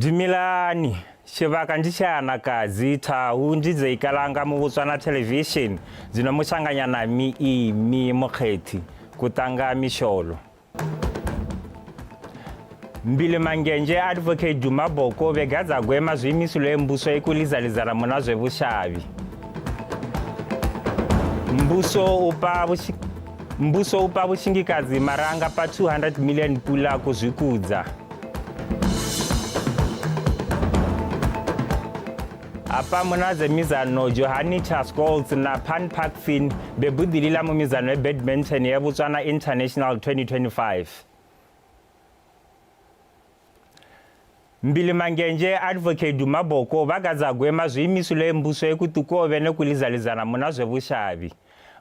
Dumilani xivaka ndzi xianakazi thahu ndzi Ikalanga mu Botswana television zinomuhlanganya nami mokgethi kutanga mixolo. Mbili mangenje advocate Dumaboko vegadza gwema zwimisilo embuso ekulizalizana muna zvevuxavi. Mbuso upa vuxingikazi maranga pa 200 million pula kuzvikudza. Apa munaze mizano Johani Charles na Pan Parkfin bebudilila mu mizano e badminton ya Botswana International 2025. Mbili mangenje advocate Dumaboko vagadza gwema zwimisilo embuso ekutukove nekulizalizana muna zvevuxavi.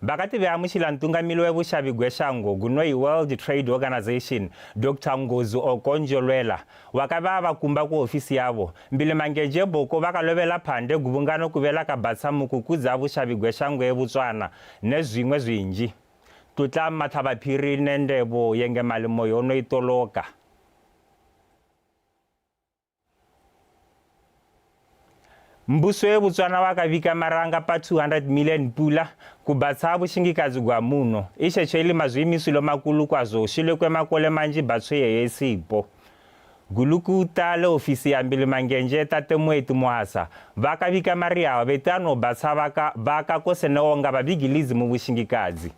Bakati vya muxilantungamili wevuxavi gwexango gunoi World Trade Organization Dr. Ngozi Okonjo-Iweala wakava vakumba ku ofisi yavo. Mbili mangenje boko vakalovela phande guvungano kuvela ka batsamuku kudza vuxavi gwexango eBotswana nezwimwe zwinji. Tutla mathavaphiri nendebo yenge malimo yono itoloka. Mbuso e Botswana wakavika maranga pa 200 million pula kubatsa vuxingikazi gwa muno ixexeli mazwimisilo makulu kwazo xilekwe makole manji batsweye yesipo. Gulukuta le ofisi ya mbili mangenje tate Mweti Mwasa vakavika mariawa vetano batsa vaka koseneonga vabigilizi mu vuxingikazi.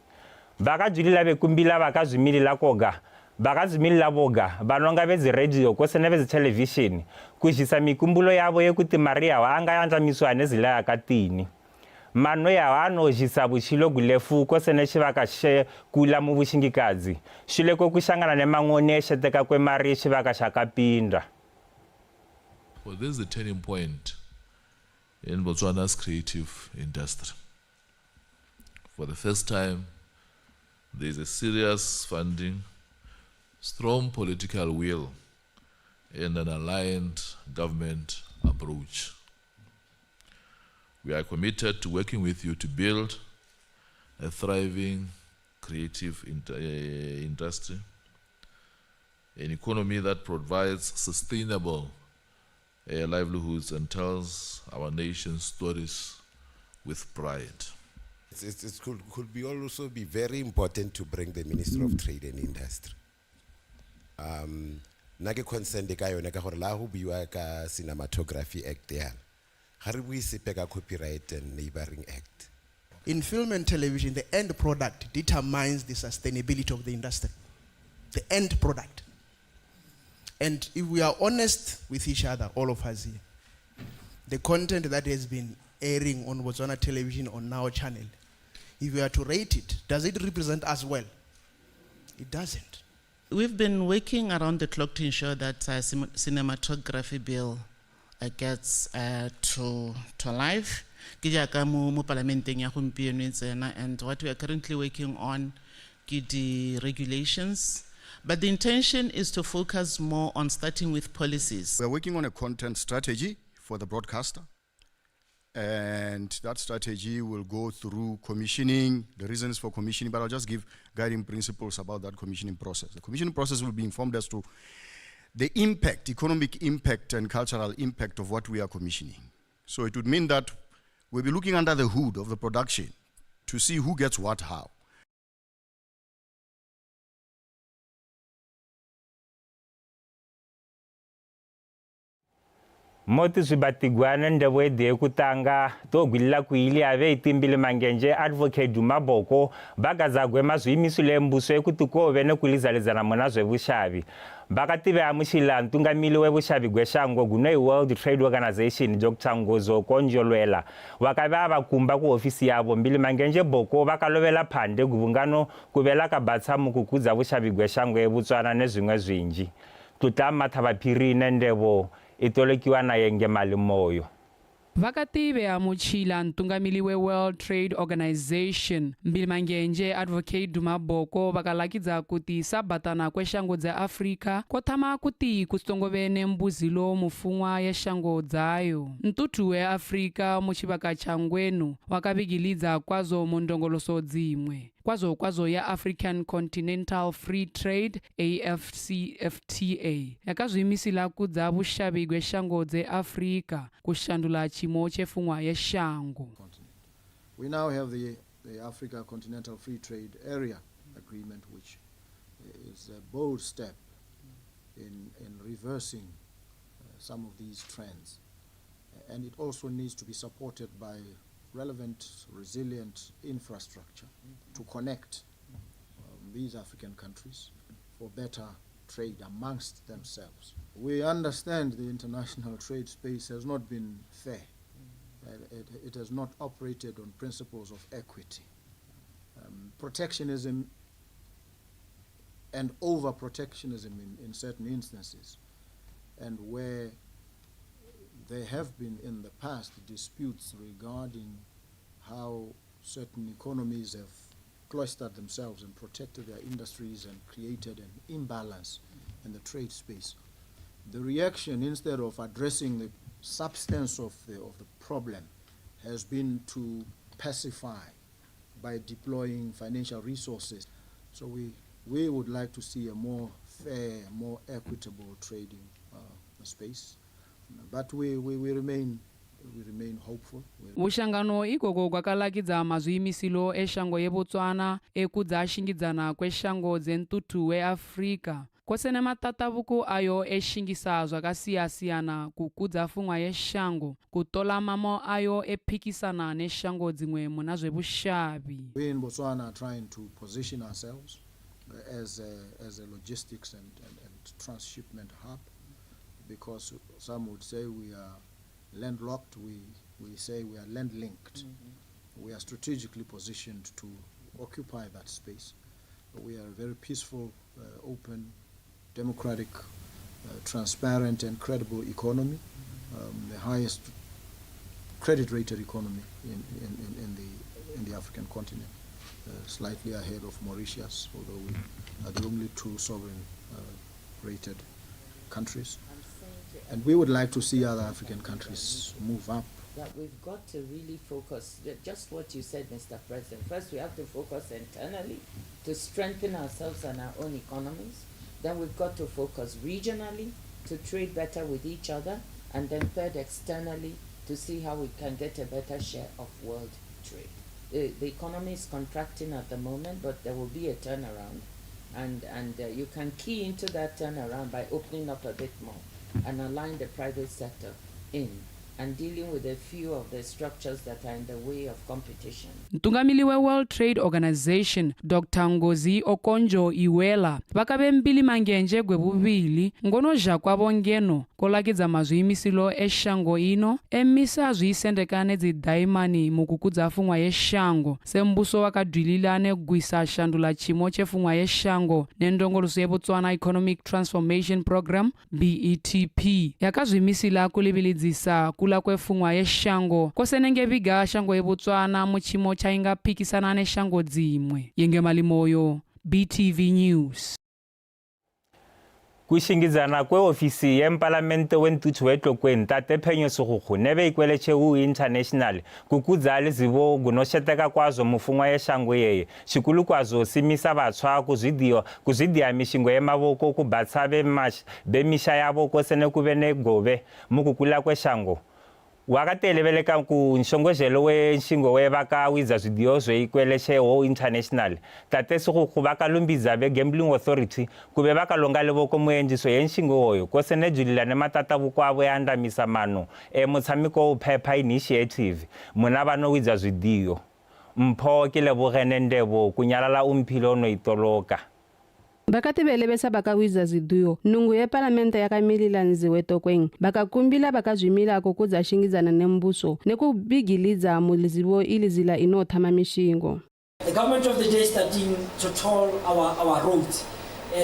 Vakadzwilila vekumbila vakazwimilila koga vakazimilila voga vanonga vezi radio kosene vezi television kujisa mikumbulo yavo yekuti mariawa anga yanjamiswa nezila yakatini. Mano yawa anojisa vuxilo gulefu kosene xivaka xe kula mu vuxingikazi xileko ku xangana ne mang'one xeteka kwe mari xivaka xa kapindra. Well, this is the turning point in Botswana's creative industry. For the first time, there is a serious funding, strong political will, and an aligned government approach. We are committed to working with you to build a thriving creative industry, an economy that provides sustainable livelihoods and tells our nation's stories with pride. It could be also be very important to bring the Minister of Trade and Industry. Nage concern de ka yona ka gore la go biwa ka Cinematography Act ya ga re bui sepe ka Copyright and Neighboring Act. In film and television, the end product determines the sustainability of the industry. The end product. And if we are honest with each other, all of us here, the content that has been airing on Botswana television on Now channel, if we are to rate it, does it represent us well? It doesn't. We've been working around the clock to ensure that cinematography bill gets to life. And what we are currently working on is the regulations. But the intention is to focus more on starting with policies. We're working on a content strategy for the broadcaster. And that strategy will go through commissioning, the reasons for commissioning, but I'll just give guiding principles about that commissioning process. The commissioning process will be informed as to the impact, economic impact and cultural impact of what we are commissioning. So it would mean that we'll be looking under the hood of the production to see who gets what how. Moti swibatigwana ndewede kutanga to gwilila kuili ave itimbili mangenje advocate Dumaboko bagadza gwema zwimisilo embuso ekutukove nekulizalizana muna zvevuxavi. Vakative amuxilantungamili wevuxavi gwexango gunoi World Trade Organization Dr. Ngozi Okonjo-Iweala wakava vakumba ku ofisi yavo. Mbili mangenje boko vakalovela phande guvungano kuvela ka batsamuku kudza vuxavi gwexango eBotswana nezwimwe zwinji. Tutla mathavaphiri nendebo itolekiwa na yenge malimoyo. Vakative amuchila ntungamili we World Trade Organization mbili mangenje advocate Dumaboko vakalakidza kuti sabatana kwexango dza Afrika kothama kuti kustongovene mbuzilo mufungwa ya xango dzayo. Ntutu we Afrika muchivaka changwenu wakavigilidza kwazo mondongoloso dzimwe. kwazo ya African Continental Free Trade AfCFTA yakazvimisila kudza vushavi gweshango dzeAfrica kushandula chimo chefungwa yeshango. We now have the Africa Continental Free Trade Area Agreement, which is a bold step in reversing some of these trends. And it also needs to be supported by relevant, resilient infrastructure to connect these African countries for better trade amongst themselves. We understand the international trade space has not been fair. It has not operated on principles of equity. Protectionism and over-protectionism in certain instances, and where there have been in the past disputes regarding how certain economies have cloistered themselves and protected their industries and created an imbalance in the trade space. The reaction, instead of addressing the substance of the problem, has been to pacify by deploying financial resources. So we would like to see a more fair, more equitable trading space. But we remain hopeful. Vushangano ikoko kwakalakidza mazviyimisilo eshango yeBotswana ekudza ashingidzana kweshango dzentutu weAfrica kwosene matatavuko ayo eshingisa zvakasiyana kukudza fungwa yeshango kutola mamo ayo ephikisana neshango dzimwe muna zvevushavi. We in Botswana are trying to position ourselves as a logistics and transshipment hub, because some would say we are landlocked, we say we are land-linked. We are strategically positioned to occupy that space. We are a very peaceful, open, democratic, transparent and credible economy, the highest credit-rated economy in the African continent, slightly ahead of Mauritius, although we are the only two sovereign rated countries. And we would like to see other African countries move up. That we've got to really focus, just what you said, Mr. President. First, we have to focus internally to strengthen ourselves and our own economies. Then we've got to focus regionally to trade better with each other. And then third, externally, to see how we can get a better share of world trade. The economy is contracting at the moment, but there will be a turnaround. And you can key into that turnaround by opening up a bit more and align the private sector in and dealing with a few of the structures that are in the way of competition. Mtungamili we World Trade Organization Dr. Ngozi Okonjo-Iweala vakave mbili mangenje gwevuvili ngono kwavo ngeno kolakidza mazviyimisilo eshango ino emisa zviisendekane dzidaimani mukukudza fungwa yeshango sembuso wakadhwilila negwisa shandula chimo chefungwa yeshango nendongoloso yeBotswana Economic Transformation Program BETP yakazvimisila kulivilidzisa kula kwefungwa yeshango kosenenge viga shango yeBotswana muchimo chaingaphikisana neshango dzimwe. Yenge Malimoyo, BTV News. Kushingidzana kweofisi yempalamende wentutu wetlokweni tate phenyo sukukhu neve ikweleche international kukudza lizivo gunosheteka kwazo mufungwa yeshango yeye xikulu kwazo simisa vatswa kuzvidiya mishingo yemavoko kubatsa bemisha yavo kosene kuve negove mukukula kweshango wakateleveleka ku nxongozelo wenshingo wevakawidza zvidiyo zveikweleche international tate sukukhu vakalumbidza ve-Gambling Authority kuve vakalonga levoko muenjiso yenshingo oyo kosene julila nematatavuko avo eandamisa mano emutsamiko uphepha initiative muna vanowidza zvidiyo mpho ke lebogene ndebo kunyalala umphilo onoitoloka. Bakati belebesa bakawidza zidiyo nungu yepalamende yakamilila nziwe tokweng bakakumbila bakazvimila kukudza shingidzana nembuso nekubigilidza mulizivo ilizila inothama mishingo. The government of the day is starting to toll our roads.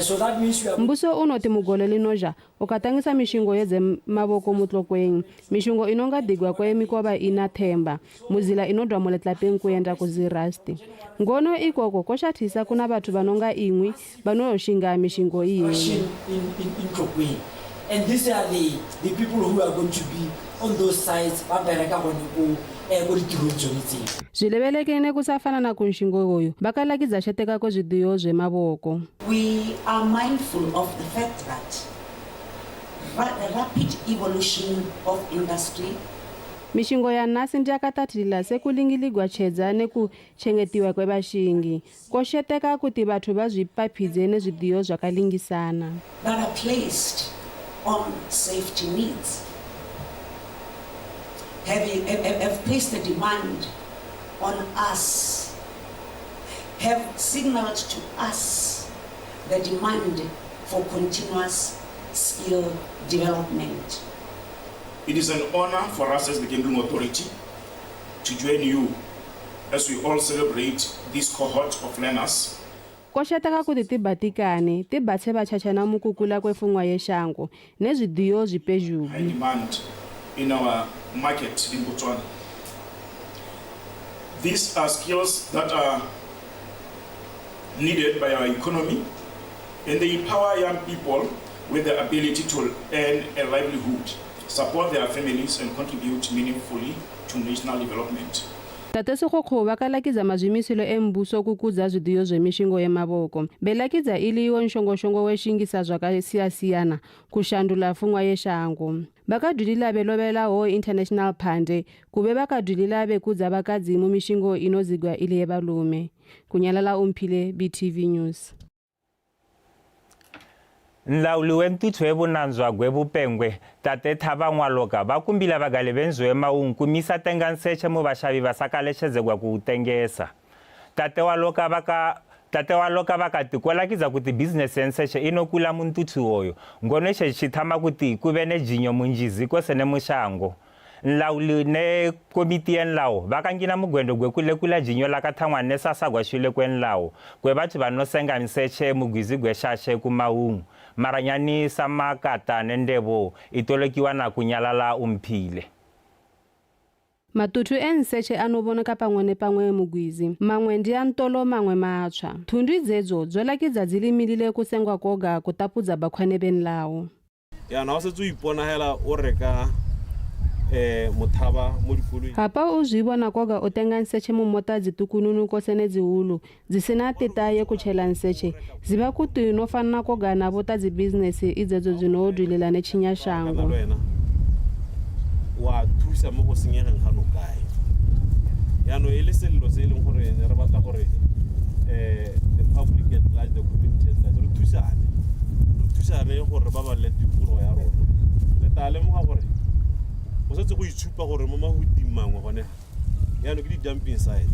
So that means we are... Mbuso unoti mugole linoja ukatangisa mishingo yedze mavoko mutlokweng mishingo inonga digwa kwe mikoba inathemba muzila inodwa muletlapeng kuenda kuzirasti ngono ikoko koshathisa kuna bathu banonga imwi banoyoshinga mishingo iye. And these are the people who are going to be on those sites. Zvilevekene kusafana na kunshingo hoyo bakalakidza xeteka ko zwidiyo zwe mavoko. We are mindful of the fact that the rapid evolution of industry Mishingo ya nasi ndiyakatatila sekulingiligwa chedza nekuchengetiwa kwevaxingi koxeteka kuti vathu va zwi papidze nezwidiyo zvakalingisana that are placed on safety needs have placed a demand on us, have signaled to us the demand for continuous skill development. It is an honor for us as the Gambling Authority to join you as we all celebrate this cohort of learners. koxeteka kuti tibatikane tibatse vachachana mukukula kwefungwa yexango nezwidiyo zwipezhubi. High demand in our market in Botswana. These are skills that are needed by our economy, and they empower young people with the ability to earn a livelihood, support their families, and contribute meaningfully to national development. Tate Sekgokgo ba ka lakidza mazwimiselo embuso kukudza zwidiyo zvemishingo yemavoko belakidza iliwo nshongoshongo weshingisa zvakasiyasiyana kushandula fungwa yeshango bakadhulila belovelawo international phande kube bakadhulila bekudza vakadzi mumishingo inozigwa ili yevalume kunyalala umphile BTV News. Nlauli wentuthu ebunanzwa gwebupengwe tate thaba ngwaloka bakumbila bagale benzwe maungu misa tenganseche mu bashabi basakaleshezegwa kutengesa tate waloka bakatikwelakiza kuti business enseche inokula muntuthu oyo ngoneshe chithama kuti kubene jinyo munjizi kosene mushango nlauli ne komiti enlawo bakangina mugwendo gwekulekula jinyo lakathangwa nesasagwa shile kwenlawo kwebathu banosenga mseche mugwizi gweshashe kumaungu maranyani samakata nendebo itolekiwa na kunyalala umphile. Matuthu enseche anoboneka pamwe ne pamwe mugwizi mangwe ndi antolo mangwe matsva thundu idzedzo dzolakidza dzilimilile kusengwa koga kutapudza bakhwane benlawo ya na wasetso ipona hela o reka muthaba mo dikoloi hapa o zwibona koga o tenga nseche mo mota dzitukununu kosene dzihulu dzisena teta ye kuchela nseche ziba kuti no fanna koga na bota dzi business idzedzo dzino dwilela ne chinya shango wa thusa mo go senyega ngano kae ya no ile sello se ile gore re batla gore the public at large the community at large re thusane gore ba ba let dipuro ya rona le tale mo ga gore o setse go itshupa gore mo mahudi mangwe gone ya no ke di dumping site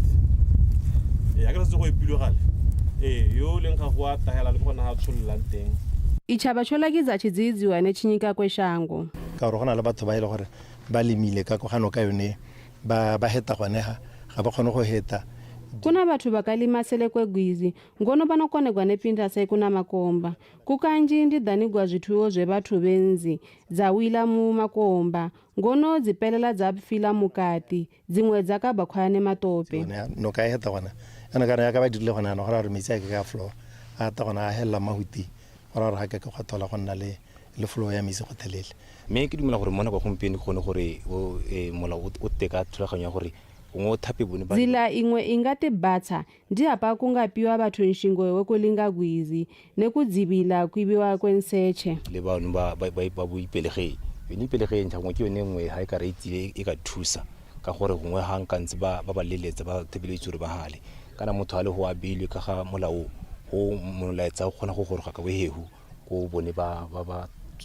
ya ka se go ipilo gale yo le nga go atahela le gona ha tshollang teng ichaba cholakidza chidzidziwa ne chinyika kweshango ka gore gona le batho ba ile gore ba limile ka kogano ka yone ba heta gwanega ga ba kgone go heta kuna bathu bakalimasele kwegwizi ngono banokonegwa nepinda sai kuna makomba kukanji ndi danigwa zvithuwo zve bathu benzi dzawila mu makomba ngono dzipelela dzapfila mukati dzimwe dzakabakhwana nematope no ka heta gona ana kana ya ka ba dirile gona no gora re metsi ka floor a ta gona a hella mahuti gora re ka ka thola gona le floor ya metsi go thelele me ke dumela gore mona go gompieno gone gore mola o teka thulaganyo gore ngo thape bone ba zila ingwe ingate batsa ndi apa kungapiwa bathu nshingo wekulinga gwizi nekudzibila kwibiwa kwenseche le banu ba boipelege yone pelege ntha mo ke yone ngwe ha ka re itile e ka thusa ka gore gongwe ha nkantse ba leletsa ba tebeletse re ba hale kana motho a le ho abilwe ka ga molao ho molaetsa go gona go goroga ka bohehu go bone ba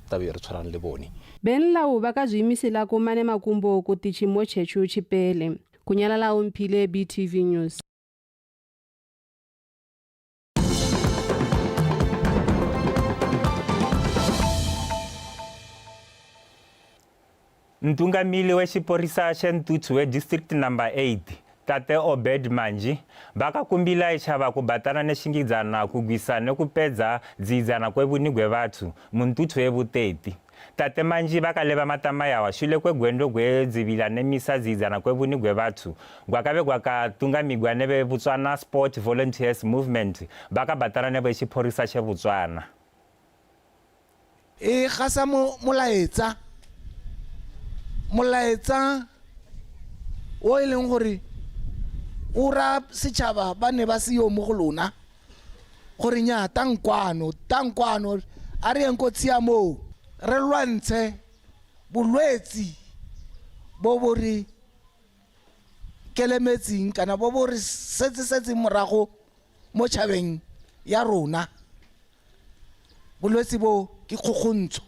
tabe re tshwarang le bone benlawo bakazwimisela komane makumbo kuti chimo chechu chipele kunyalala umphile BTV News. Ntungamili we xiporisa xa Ntuthu we district number 8 tate Obed Manji bakakumbila ixava ku batana ne xingidzana ku gwisa ne ku pedza dzidzana kwevunigwe vathu muntuthu evuteti tate Manji bakaleva matama yawa xile kwegwendo gwedzivila ne misa dzidzana kwevunigwe vathu gwakave gwakatungamigwa ne ve Botswana Sport Volunteers Movement bakabatana ne ve xiporisa xa Botswana. e gasa molaetsa o e leng gore o ra setšhaba ba ne ba seyo mo go lona gore nya tankwano a re yeng ko tshiamo re lwantshe bolwetsi bo bo re kelemetseng kana bo bo re setse morago mo tšhabeng ya rona. Bolwetsi bo ke kgokgontsho,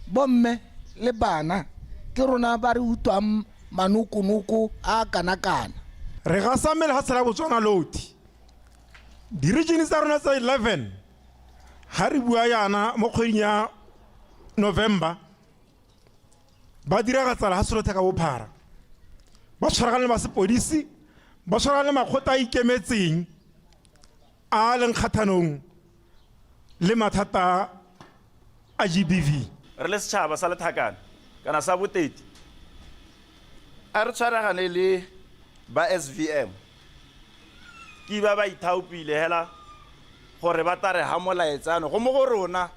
bomme le bana ke rona ba re utlwang manukunoko a kana-kana. Re gasa mmele ga tshela Botswana loti di-region tsa rona tsa 11 ha re bua yana mo kgweding ya November ba diragatsa ha selo theka bophara ba tshwaragane le masepodisi ba tshwaragane le makgotla a ikemetseng a leng kgathanong le mathata a GBV. Re le setšhaba sa lethakane kana sa boteti a re tshwaragane le ba SVM ke ba ithaopile hela gore ba tare ha molaetsano go mo go rona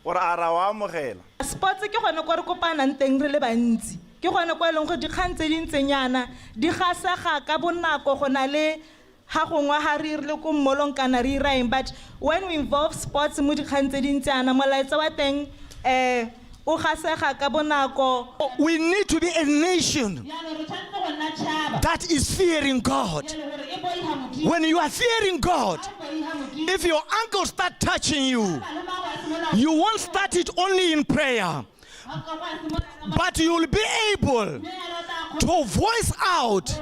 gore a ra wa amogela. Sports ke gone go re kopanang teng re le bantsi ke gone go eleng go dikgang tse dintsenyana di gasega ka bonako go na le ha gongwe ha re le ko mmolong kana re iraeng, but when we involve sports mo dikgang tse dintsana molaetsa wa teng o gasega ka bonako. We need to be a nation that is fearing God. When you are fearing God, if your uncle start touching you, you won't start it only in prayer, but you will be able to voice out.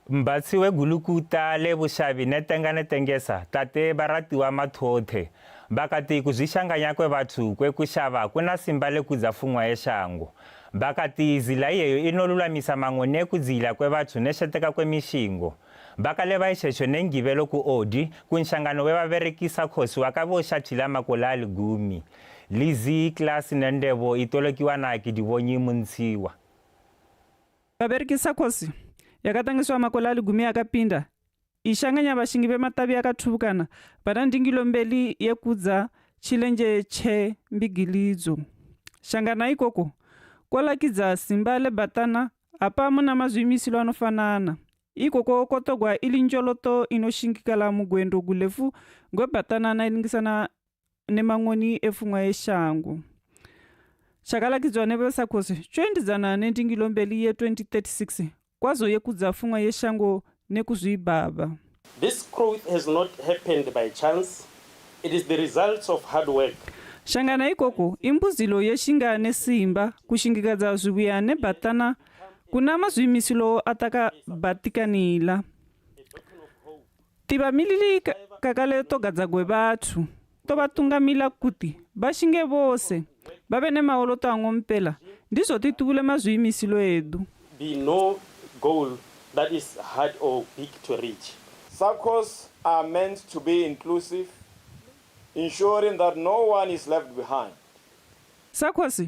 Mbatsi we gulukuta le bushavi netengane tengesa tate baratiwa mathothe bakati kuzvishanganya kwevathu kwekushava kuna simba lekudza fumwa yeshango bakati izila iyeyo inolulamisa mamwe nekudzila kwevathu nesheteka kwemishingo bakaleva ishesho nengivelo ku-odi kunhlangano wevaverekisa khosi wakavoshathila makola aligumi lizi klasi nendebo itolokiwa naki divonyi muntsiwa vaverekisa khosi yakatangiswa makola aligumi yakapinda ishanganya vashingi vematavi yakathuvukana vana ndingilombeli yekudza chilenje che mbigilidzo shangana ikoko kwalakidza simba lebatana apa muna mazvimisilo anofanana ikoko kotogwa ili njoloto inoshingikala mugwendo gulefu gwebatana nailingisana nemang'oni efungwa yeshango shakalakidzwa nevesakosi choendidzana nendingilombeli ye-2036 kwazo yekudza fungwa yeshango nekuzvibaba. This growth has not happened by chance. It is the results of hard work. Shangana ikoko imbuzilo yeshinga nesimba kushingikadza zvibuya nebatana kuna mazvimisilo ataka batikanila tivamilili kakale togadza gwevathu tovatungamila kuti vashinge vose vave nemaoloto ang'o mpela ndizvo tituvule mazvimisilo edu. Be no goal that is hard or big to reach. SACCOs are meant to be inclusive, ensuring that no one is left behind. SACCOs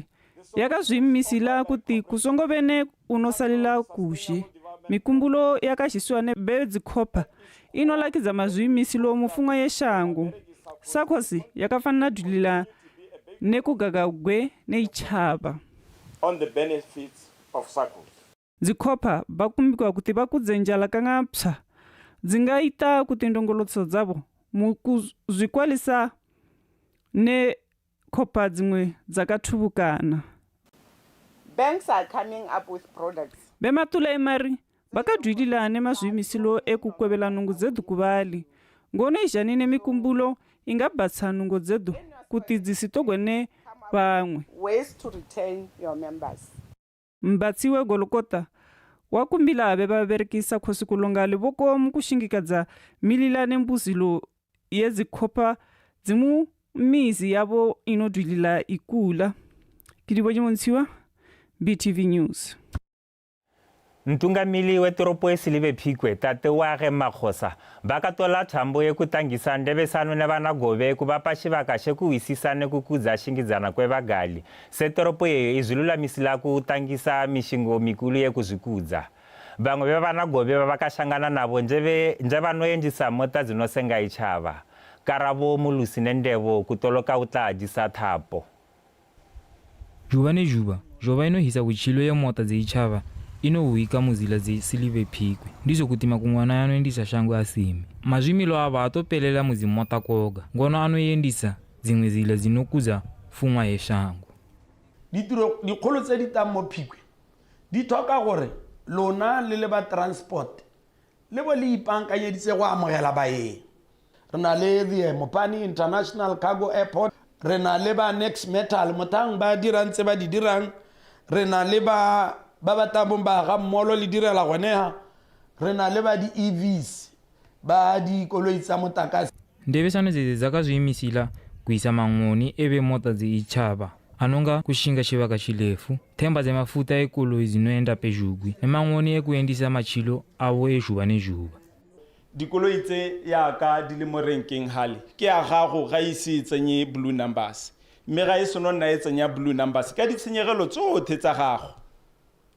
yakazvimisila kuti kusongovene unosalila kushe mikumbulo yakashiswa nebedzikopa inolakidza mazvimisilo mufungwa yeshango. SACCOs yakafanana dhulila nekugagagwe neichava. On the benefits of SACCOs. Dzikopa vakumbikwa kuti vakudze njala kanga psa dzingaita kuti ndongolotso dzavo mukuzvikwalisa nekopa dzimwe dzakathuvukana. Banks are coming up with products. Vematula emari vakadhwilila nemazvimisilo ekukwevela nungu dzedu kuvali ngone izhani nemikumbulo ingabatsa nungo dzedu kuti dzisitogwe ne vamwe. Ways to retain your members. Mbatsi wegolokota wakumbila ave vaverekisa khosi kulonga livoko mukushingikadza milila nembuzilo yezikopa dzimu mizi yavo inodhwilila ikula. Kilibo jimontsiwa BTV News. Ntungamili wetoropo esilive phikwe tate wage makhosa bakatola thambo yekutangisa ndebesano nevana gove kubapashivaka shekuwisisane kukudza shingidzana kwevagali setoropo yeyo izvilulamisila kutangisa mishingo mikulu yekuzvikudza vamwe vevana gove vakashangana navo nje vanoendisa mota dzinosenga ichava Karabo Molusi Nendebo kutoloka utaji sathapo. Juba ne juba, joba ino hisa kuchilo ya mota zeichava, ino uika muzila silive pikwe. Ndizo kutima kungwana yano endisa shangu asimi. Majimilo aba atopelela muzimota koga. Ngono ano yendisa zingwe zila zinokuza fungwa ye shangu. Dikgolo tse di tang mo Phikwe di tlhoka gore lona le le ba transport le bo le ipankanyeditse go amogela baeng. Re na le the Mopani International Cargo Airport, re na le ba Next Metal motang ba dirang tse ba di dirang, re na le ba tabong ba ga mmolo le direla goneha, re na le ba di EVs ba di koloi tsa motlakase. Ndebesano zeze zakazviyimisila kuisa mang'oni ebe mota zeichava anonga kushinga chivaka chilefu, themba zemafuta ekoloi zinoenda pezhugwi nemang'oni ekuendisa machilo awo ejuba nejuba. Dikoloi tse yaka di le mo renkeng hale ke a gago ga ise tsenye blue numbers, mme ga e sono nna e tsenya blue numbers ka ditshenyegelo tsotlhe tsa gago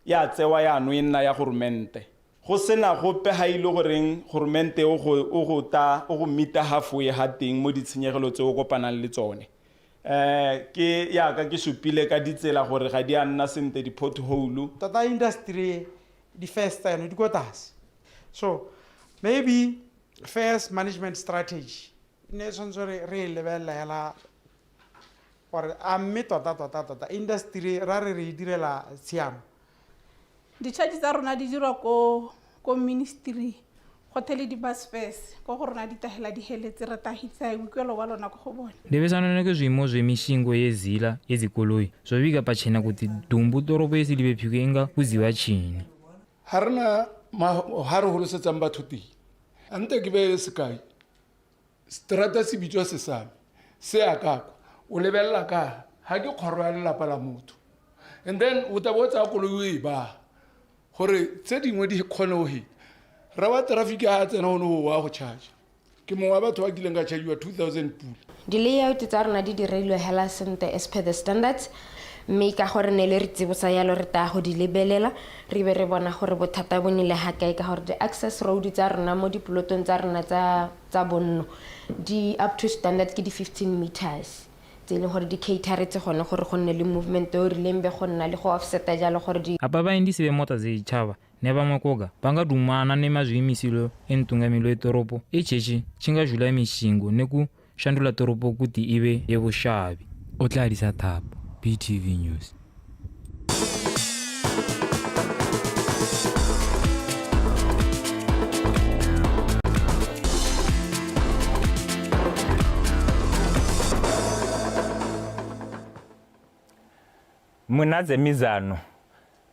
ya tsewa ya no nna ya gorumente. Go sena gope ha ile goreng gorumente o go mita halfway ha teng mo ditshenyegelo tse o kopanang le tsone. Ke yaka ke supile ka ditsela gore ga di a nna sente di pothole. Tata industry di first time di go tlase. So maybe first management strategy ne sonso re lebella hela or a tota industry ra re direla siamo. Di charges tsa rona di dirwa ko ministry hoteli di bus fares ko rona di tahela di heletse re tahitsa ikwelo wa lona go go bona. Ndebesana neke zwimo zvemishingo yezila yezikoloi zvovika pachena kuti dumbu toropo yesilive Phikwe inga kuziva chini. Harna hare holosetsang batho teng ante ke be sekai strata se bitswa sesame se akakwa o lebella ka ha ke kgoro ya lelapa la motho, and then o tabotsa koloi ba gore tse dingwe di kgone ho hita ra wa traffic ha tsena ono wa go charge ke mongwe wa batho ba kileng ka charge wa 2000 pula. Di layout tsa rona di dirilwe hela sente as per the standards, mme ka gore ne le re tsibosa yalo re ta go di lebelela re be re bona gore bothata bo nile ha kae ka gore the access road tsa rona mo diplotong tsa rona tsa bonno di up to standard ke di 15 meters tse le gore di cateretse gone gore go nne le movement o rileng be go nna le go offseta jalo gore di apa ba indisi be mota zeichava ne ba makoga banga dumana ne mazviyimisilo entungamilo etoropo echechi chingajula mishingo neku shandula toropo kuti ive yevushavi. Otlarisa Thapo, BTV News. Munaze mizano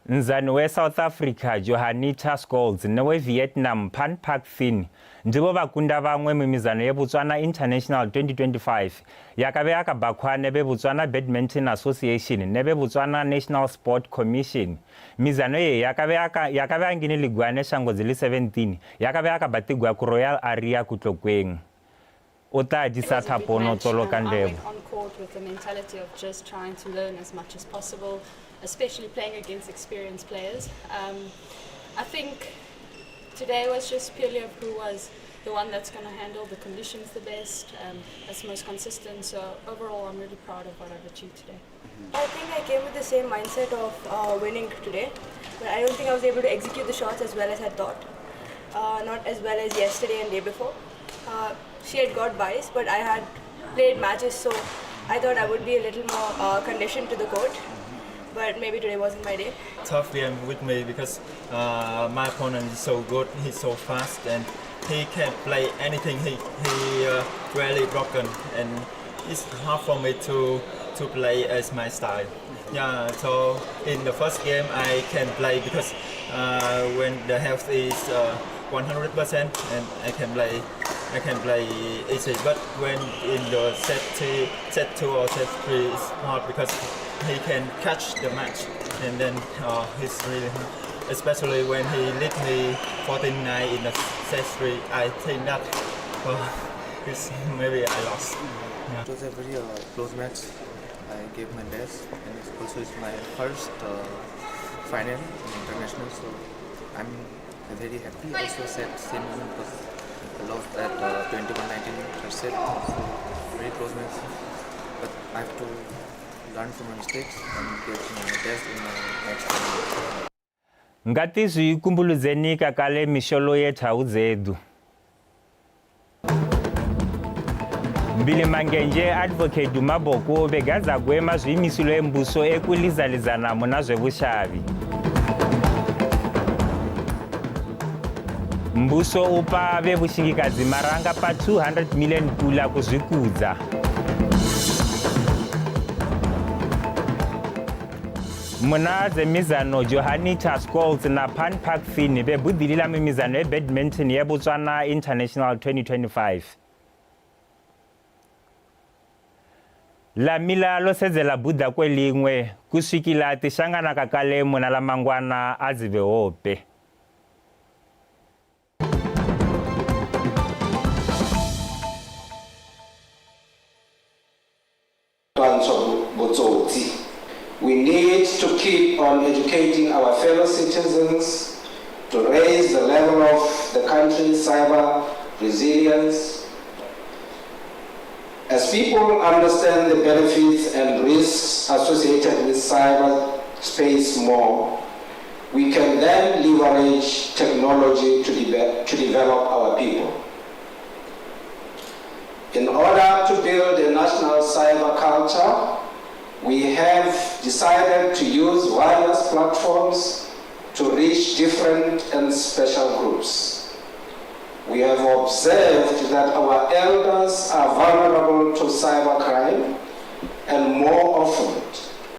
nzani we South Africa Johanita Scholes newe Vietnam Pan Pak Thin ndibo bakunda bamwe mu mizano ye Botswana International 2025 yakabe akabakhwane be Botswana Badminton Association nebe Botswana National Sport Commission. Mizano ye yakabe angine ligwane shango zili 17 yakabe akabatigwa ku Royal Area kutlokweng. Ota disata pono toloka ndebo. On court with the mentality of just trying to learn as much as possible, especially playing against experienced players. I think today was just purely of who was the one that's going to handle the conditions the best, that's most consistent. So overall, I'm really proud of what I've achieved today. I think I came with the same mindset of winning today, but I don't think I was able to execute the shots as well as I thought. Not as well as yesterday and day before. She had got biased, but I had played matches, so I thought I would be a little more conditioned to the court. But maybe today wasn't my day. Tough game with me because my opponent is so good, he's so fast, and he can play anything. He really broken, and it's hard for me to play as my style. Yeah, so in the first game I can play because when the health is 100% and I can play easy. But when in the set 2 or set 3 it's hard because he can catch the match, and then he's really hard. Especially when he lead me 14-9 in the set 3, I think that maybe I lost. Yeah. It was a very close match. I gave my best, and it's my first final in international, so I'm very happy. Also said same moment was lost at 21-19 first set, so very close match. But I have to learn from my mistakes and get my best in my next tournament. ngati zviikumbuluzenika kale misholo yetau dzedu mbilimangenje advocate maboko begadza kuema zviimisilo embuso ekulizalizana muna zvevushavi mbuso upa vevushingikadzi maranga pa 200 million pula kuzvikudza muna dzemizano Johanita Scholes na Pan Park Finn bebudhilila mimizano yebadminton yeBotswana International 2025 la mila losedzela budha kwelingwe kusvikila tishangana kakale muna la mangwana adzive hope We need to keep on educating our fellow citizens to raise the level of the country's cyber resilience. As people understand the benefits and risks associated with cyberspace more, we can then leverage technology to develop our people. In order to build a national cyber culture, we have decided to use various platforms to reach different and special groups. We have observed that our elders are vulnerable to cybercrime and more often